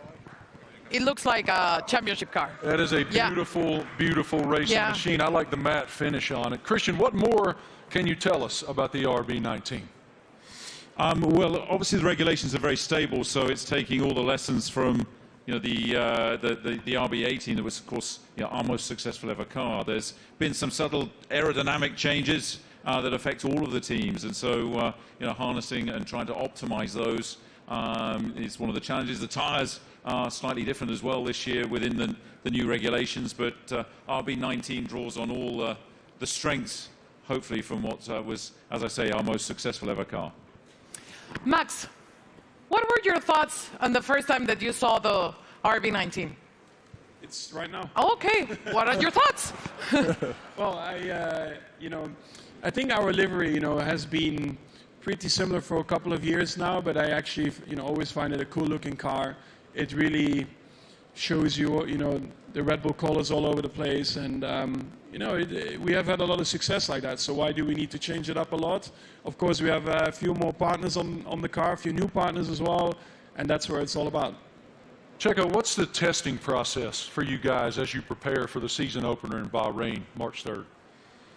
it looks like a championship car. That is a beautiful, beautiful racing machine. I like the matte finish on it. Christian, what more can you tell us about the RB19? Well, obviously the regulations are very stable, so it's taking all the lessons from the RB18 that was, of course, our most successful ever car. There's been some subtle aerodynamic changes that affect all of the teams, and so harnessing and trying to optimize those is one of the challenges. The tires are slightly different as well this year within the new regulations, but RB19 draws on all the strengths, hopefully, from what was, as I say, our most successful ever car. Max, what were your thoughts on the first time that you saw the RB19? It's right now. Okay, what are your thoughts? Well, I think our livery, has been pretty similar for a couple of years now, but I actually, always find it a cool-looking car. It really shows you, the Red Bull colors all over the place, and we have had a lot of success like that. So why do we need to change it up a lot? Of course, we have a few more partners on the car, a few new partners as well, and that's where it's all about. Checo, what's the testing process for you guys as you prepare for the season opener in Bahrain, March 3rd?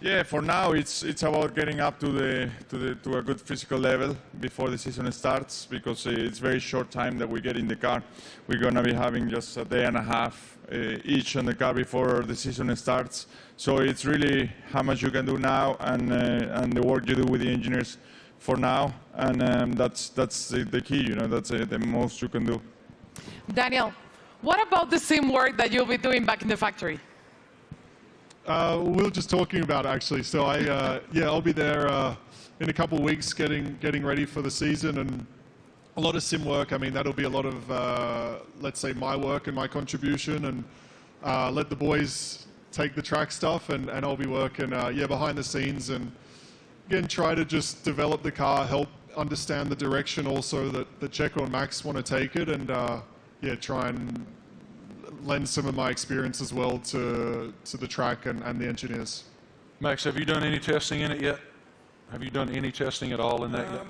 Yeah, for now it's about getting up to a good physical level before the season starts, because it's very short time that we get in the car. We're gonna be having just a day and a half each on the car before the season starts. So it's really how much you can do now and the work you do with the engineers for now, and that's the key. That's the most you can do. Daniel, what about the sim work that you'll be doing back in the factory? We were just talking about it, actually. So I'll be there in a couple of weeks getting ready for the season, and a lot of sim work. I mean, that'll be a lot of, let's say, my work and my contribution, and let the boys take the track stuff, and I'll be working, behind the scenes, and again, try to just develop the car, help understand the direction also that Checo and Max want to take it, and try and lend some of my experience as well to the track and the engineers. Max, have you done any testing in it yet? Have you done any testing at all in that yet?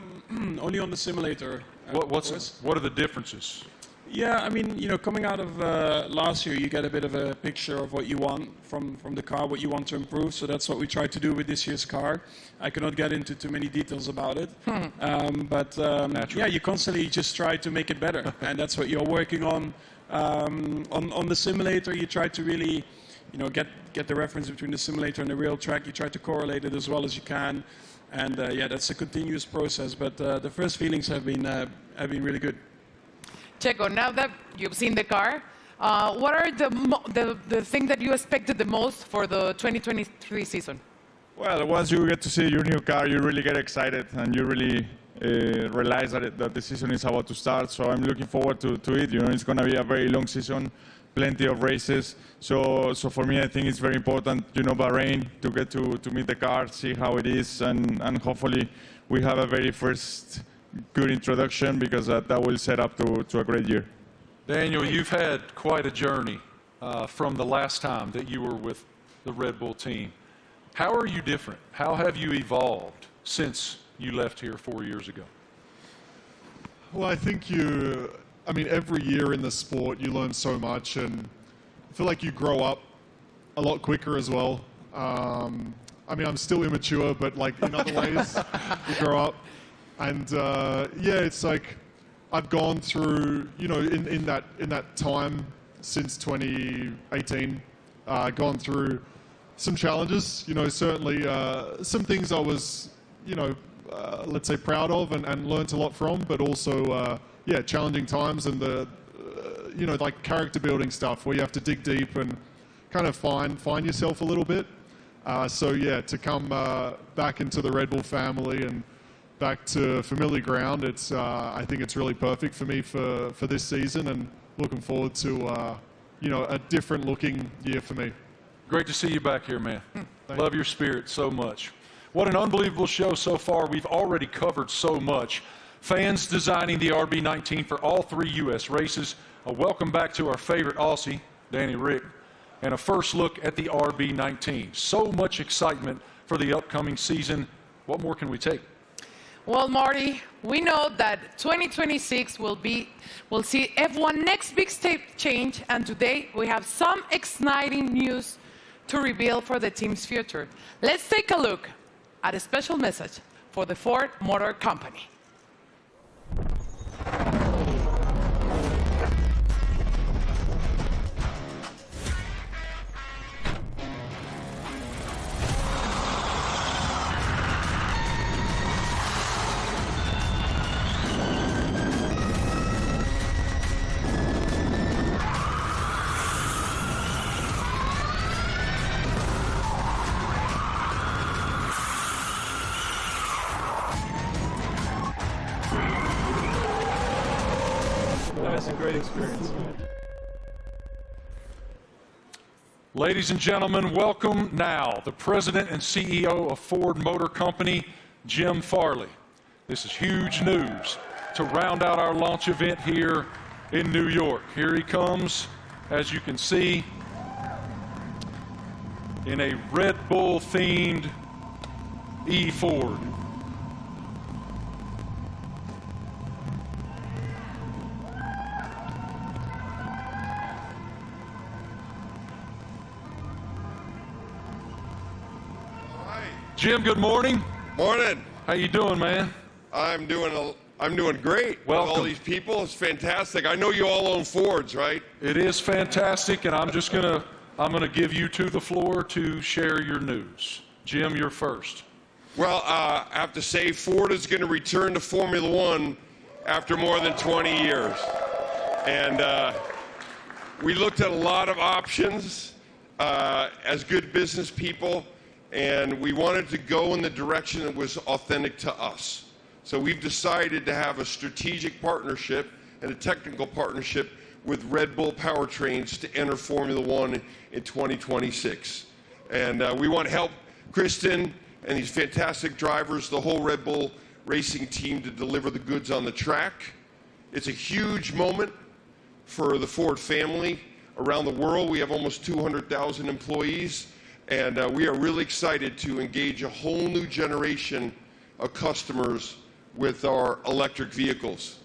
Only on the simulator. What are the differences? Yeah, I mean, coming out of last year, you get a bit of a picture of what you want from the car, what you want to improve. So that's what we tried to do with this year's car. I cannot get into too many details about it. You constantly just try to make it better. And that's what you're working on. On the simulator, you try to really, get the reference between the simulator and the real track. You try to correlate it as well as you can. And that's a continuous process. But the first feelings have been really good. Checo, now that you've seen the car, what are the thing that you expected the most for the 2023 season? Well, once you get to see your new car, you really get excited, and you really realize that the season is about to start. So I'm looking forward to it. It's going to be a very long season, plenty of races. So for me, I think it's very important, Bahrain, to get to meet the car, see how it is, and hopefully we have a very first good introduction, because that will set up to a great year. Daniel, you've had quite a journey from the last time that you were with the Red Bull team. How are you different? How have you evolved since you left here 4 years ago? Well, I think every year in the sport you learn so much, and I feel like you grow up a lot quicker as well. I'm still immature, but in other ways, you grow up. And it's like I've gone through, in that time since 2018, gone through some challenges. Certainly some things I was, let's say proud of and learnt a lot from, but also challenging times, and the character building stuff where you have to dig deep and kind of find yourself a little bit. To come back into the Red Bull family and back to familiar ground, I think it's really perfect for me for this season, and looking forward to a different looking year for me. Great to see you back here, man. Love your spirit so much. What an unbelievable show so far. We've already covered so much. Fans designing the RB19 for all 3 U.S. races. A welcome back to our favorite Aussie, Danny Rick, and a first look at the RB19. So much excitement for the upcoming season. What more can we take? Well, Marty, we know that 2026 will see F1 next big step change, and today we have some exciting news to reveal for the team's future. Let's take a look at a special message for the Ford Motor Company. That was a great experience. Ladies and gentlemen, welcome now the President and CEO of Ford Motor Company, Jim Farley. This is huge news to round out our launch event here in New York. Here he comes, as you can see, in a Red Bull-themed E-Ford. Jim, good morning. Morning. How you doing, man? I'm doing great. Welcome. With all these people, it's fantastic. I know you all own Fords, right? It is fantastic, and I'm gonna give you the floor to share your news. Jim, you're first. Well, I have to say Ford is going to return to Formula One after more than 20 years. And we looked at a lot of options as good business people, and we wanted to go in the direction that was authentic to us. So we've decided to have a strategic partnership and a technical partnership with Red Bull Powertrains to enter Formula One in 2026. And we want to help Kristen and these fantastic drivers, the whole Red Bull racing team, to deliver the goods on the track. It's a huge moment for the Ford family around the world. We have almost 200,000 employees, and we are really excited to engage a whole new generation of customers with our electric vehicles.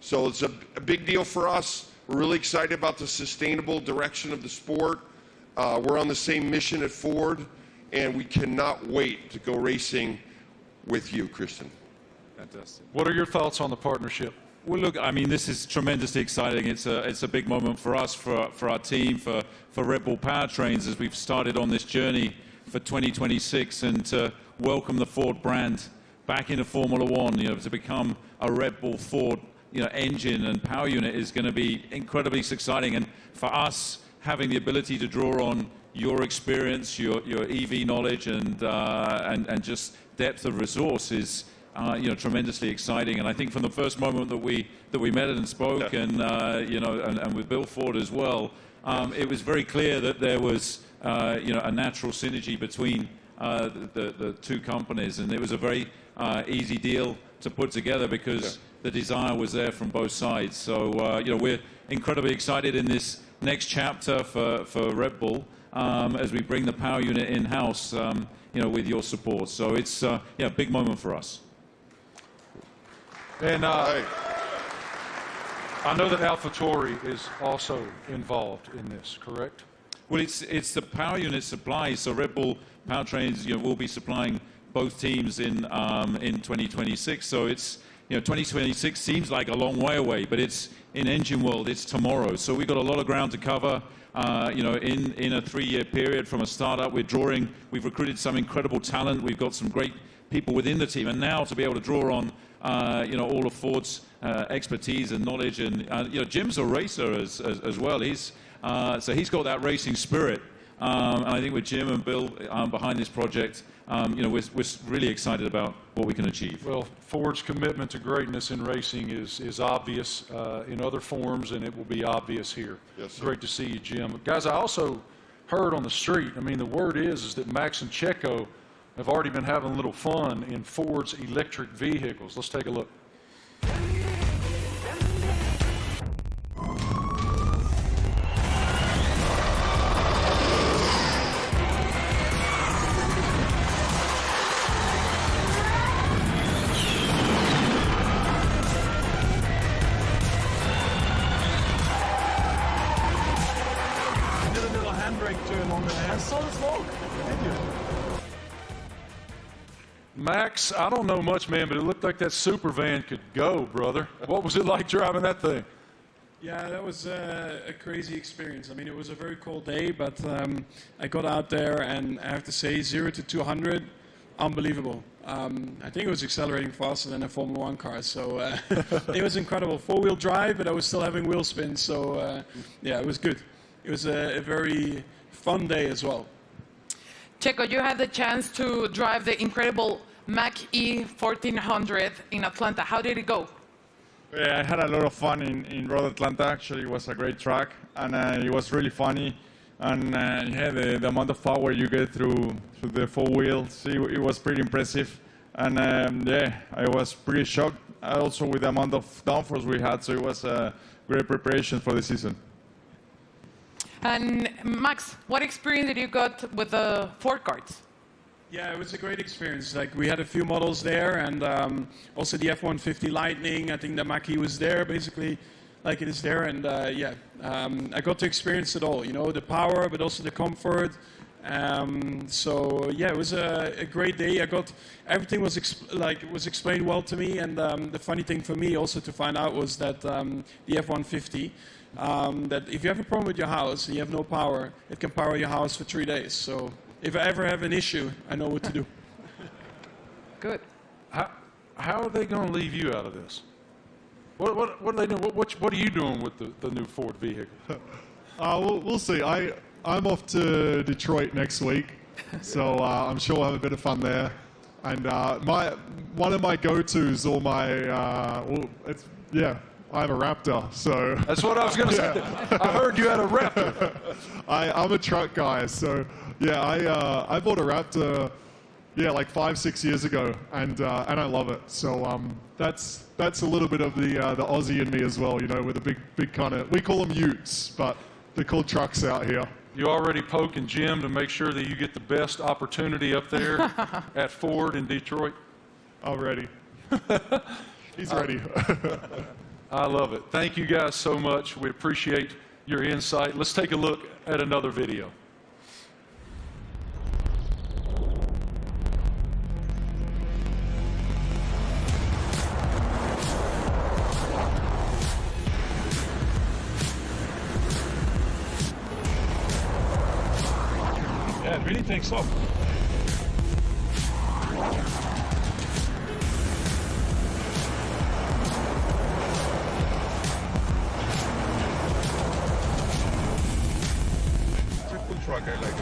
So it's a big deal for us. We're really excited about the sustainable direction of the sport. We're on the same mission at Ford, and we cannot wait to go racing with you, Kristen. Fantastic. What are your thoughts on the partnership? Well, look, I mean, this is tremendously exciting. It's a big moment for us, for our team, for Red Bull Powertrains as we've started on this journey for 2026, and to welcome the Ford brand back into Formula One. To become a Red Bull Ford, engine and power unit is going to be incredibly exciting. And for us, having the ability to draw on your experience, your EV knowledge, and just depth of resource is tremendously exciting. And I think from the first moment that we met and spoke, and with Bill Ford as well, it was very clear that there was a natural synergy between the two companies, and it was a very easy deal to put together because the desire was there from both sides. So we're incredibly excited in this next chapter for Red Bull as we bring the power unit in-house, with your support. So it's a big moment for us. And I know that AlphaTauri is also involved in this, correct? Well, it's the power unit supply. So Red Bull Powertrains, will be supplying both teams in 2026. So it's 2026 seems like a long way away, but it's in engine world. It's tomorrow. So we've got a lot of ground to cover. In a 3-year period from a startup, we've recruited some incredible talent. We've got some great people within the team, and now to be able to draw on all of Ford's expertise and knowledge, and Jim's a racer as well. He's got that racing spirit, and I think with Jim and Bill behind this project, we're really excited about what we can achieve. Well, Ford's commitment to greatness in racing is obvious in other forms, and it will be obvious here. Yes, sir. Great to see you, Jim. Guys, I also heard on the street, the word is that Max and Checo have already been having a little fun in Ford's electric vehicles. Let's take a look. Did a little handbrake turn on there. I saw the smoke. Thank you. Max, I don't know much, man, but it looked like that super van could go, brother. What was it like driving that thing? Yeah, that was a crazy experience. It was a very cold day, but I got out there, and I have to say, 0 to 200, unbelievable. I think it was accelerating faster than a Formula One car, so it was incredible. 4-wheel drive, but I was still having wheel spin, so it was good. It was a very fun day as well. Checo, you had the chance to drive the incredible Mach-E 1400 in Atlanta. How did it go? I had a lot of fun in Road Atlanta. Actually, it was a great track, and it was really funny. And yeah, the amount of power you get through the four wheels, it was pretty impressive. And yeah, I was pretty shocked also with the amount of downforce we had, so it was a great preparation for the season. And Max, what experience did you got with the Ford carts? Yeah, it was a great experience. Like, we had a few models there, and also the F-150 Lightning. I think the Mach-E was there, basically, like it is there. And yeah, I got to experience it all. You know, the power, but also the comfort. So yeah, it was a great day. Everything was explained well to me. And the funny thing for me also to find out was that the F-150. That if you have a problem with your house and you have no power, it can power your house for 3 days. So if I ever have an issue, I know what to do. Good. How are they going to leave you out of this? What are they doing? What are you doing with the new Ford vehicle? We'll see. I'm off to Detroit next week, so I'm sure we'll have a bit of fun there. And one of my go-tos, or my I have a Raptor, so... That's what I was going to say. I heard you had a Raptor. I'm a truck guy, so yeah, I bought a Raptor, like 5-6 years ago, and I love it. So that's a little bit of the Aussie in me as well, you know, with a big kind of, we call them utes, but they're called trucks out here. You already poking Jim to make sure that you get the best opportunity up there at Ford in Detroit? I'm ready. He's ready. I love it. Thank you guys so much. We appreciate your insight. Let's take a look at another video. Yeah, it really takes off. Truck, I like it.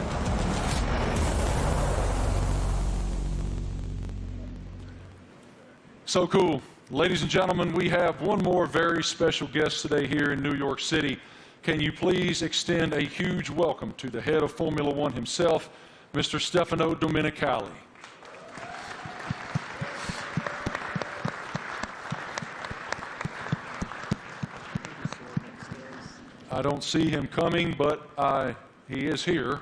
So cool. Ladies and gentlemen, we have one more very special guest today here in New York City. Can you please extend a huge welcome to the head of Formula One himself, Mr. Stefano Domenicali. I don't see him coming, but he is here.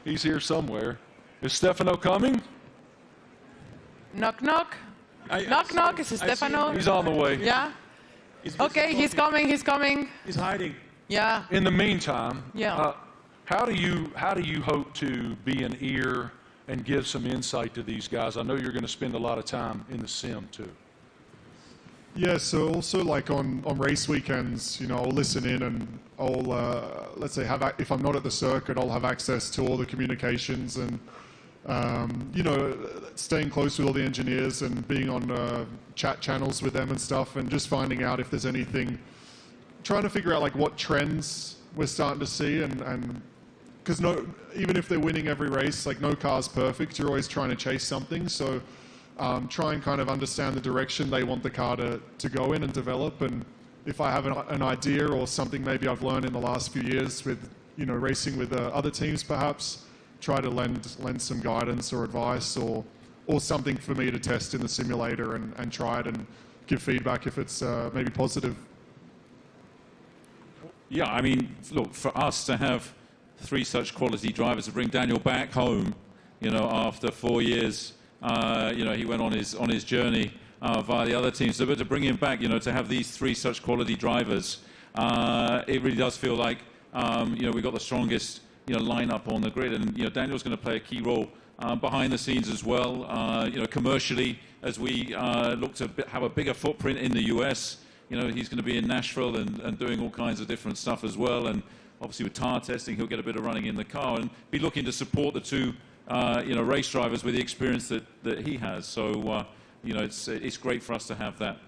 He's here somewhere. Is Stefano coming? Knock, knock. Knock, knock. Is it Stefano? He's on the way. Yeah? Okay, he's coming, he's coming. He's hiding. Yeah. In the meantime, yeah. How do you hope to be an ear and give some insight to these guys? I know you're going to spend a lot of time in the sim too. Yeah, so also like on race weekends, you know, I'll listen in and I'll, let's say, if I'm not at the circuit, I'll have access to all the communications and, you know, staying close with all the engineers and being on chat channels with them and stuff and just finding out if there's anything, trying to figure out like what trends we're starting to see and because even if they're winning every race, like no car's perfect, you're always trying to chase something, so try and kind of understand the direction they want the car to go in and develop. And if I have an idea or something maybe I've learned in the last few years with, you know, racing with other teams perhaps, try to lend some guidance or advice or something for me to test in the simulator and try it and give feedback if it's maybe positive. Yeah, I mean, look, for us to have 3 such quality drivers to bring Daniel back home, you know, after 4 years, you know, he went on his journey via the other teams. So, but to bring him back, you know, to have these 3 such quality drivers, it really does feel like, you know, we've got the strongest, you know, lineup on the grid. And, you know, Daniel's going to play a key role behind the scenes as well, you know, commercially, as we look to have a bigger footprint in the US. You know, he's going to be in Nashville and doing all kinds of different stuff as well. And obviously with tire testing, he'll get a bit of running in the car and be looking to support the 2, you know, race drivers with the experience that he has. So, you know, it's great for us to have that,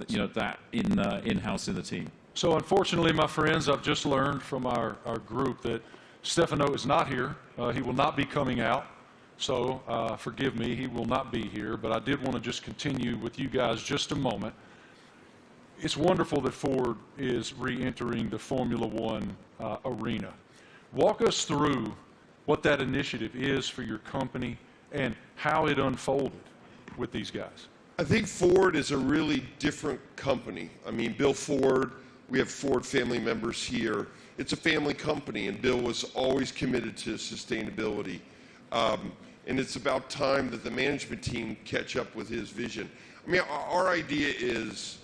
you know, that in-house in the team. So unfortunately, my friends, I've just learned from our group that Stefano is not here. He will not be coming out. So forgive me, he will not be here. But I did want to just continue with you guys just a moment. It's wonderful that Ford is re-entering the Formula One arena. Walk us through what that initiative is for your company and how it unfolded with these guys. I think Ford is a really different company. I mean, Bill Ford, we have Ford family members here. It's a family company, and Bill was always committed to sustainability. And it's about time that the management team catch up with his vision. I mean, our idea is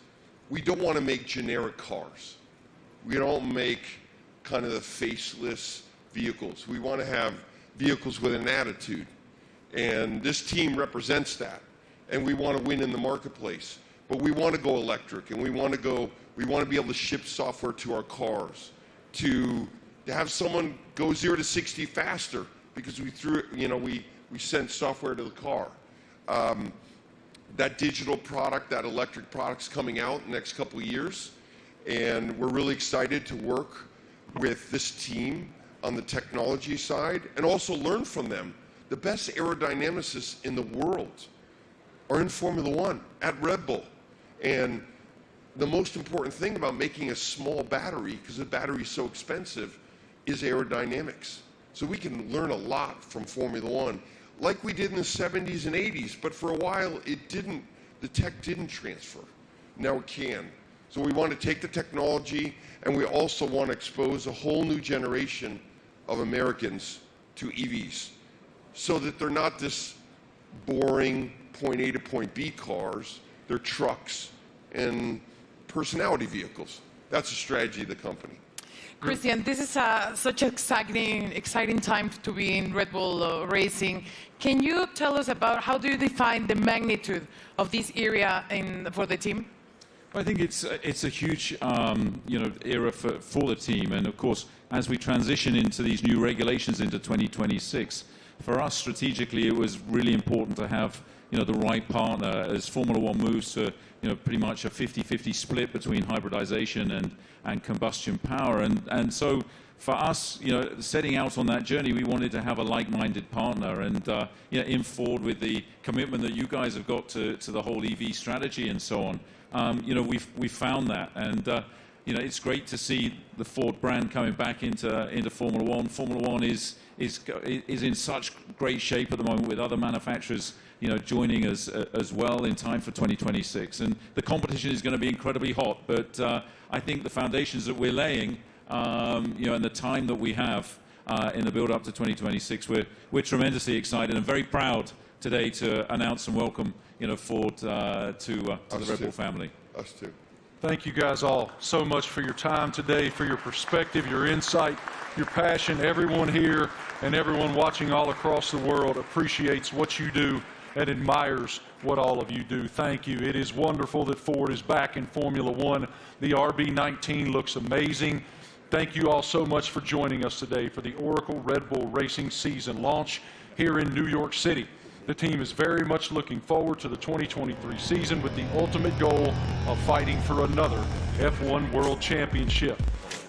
we don't want to make generic cars. We don't make kind of the faceless vehicles. We want to have vehicles with an attitude. And this team represents that. And we want to win in the marketplace. But we want to go electric, and we want to be able to ship software to our cars, to have someone go 0 to 60 faster because we sent software to the car. That digital product, that electric product's coming out in the next couple of years, and we're really excited to work with this team on the technology side and also learn from them. The best aerodynamicists in the world are in Formula One at Red Bull. And the most important thing about making a small battery, because the battery is so expensive, is aerodynamics. So we can learn a lot from Formula One, like we did in the 70s and 80s, but for a while the tech didn't transfer. Now it can. So we want to take the technology, and we also want to expose a whole new generation of Americans to EVs, so that they're not this boring point A to point B cars, they're trucks and personality vehicles. That's the strategy of the company. Christian, this is such an exciting time to be in Red Bull Racing. Can you tell us about how do you define the magnitude of this area for the team? I think it's a huge era for the team, and of course, as we transition into these new regulations into 2026, for us strategically, it was really important to have the right partner as Formula One moves to pretty much a 50-50 split between hybridization and combustion power, and so for us, setting out on that journey, we wanted to have a like-minded partner, and in Ford with the commitment that you guys have got to the whole EV strategy and so on. We found that, and it's great to see the Ford brand coming back into Formula One. Formula One is in such great shape at the moment with other manufacturers, joining us as well in time for 2026. And the competition is going to be incredibly hot, but I think the foundations that we're laying, and the time that we have in the build-up to 2026, we're tremendously excited and very proud today to announce and welcome Ford to the Red Bull family. Us too. Thank you guys all so much for your time today, for your perspective, your insight, your passion. Everyone here and everyone watching all across the world appreciates what you do and admires what all of you do. Thank you. It is wonderful that Ford is back in Formula One. The RB19 looks amazing. Thank you all so much for joining us today for the Oracle Red Bull Racing season launch here in New York City. The team is very much looking forward to the 2023 season with the ultimate goal of fighting for another F1 World Championship.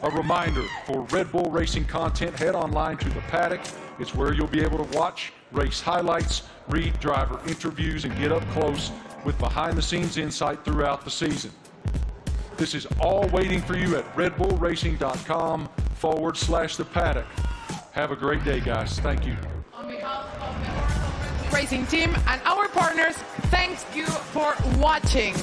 A reminder, for Red Bull Racing content, head online to The Paddock. It's where you'll be able to watch race highlights, read driver interviews, and get up close with behind-the-scenes insight throughout the season. This is all waiting for you at redbullracing.com/The Paddock. Have a great day, guys. Thank you. On behalf of the Racing team and our partners, thanks you for watching.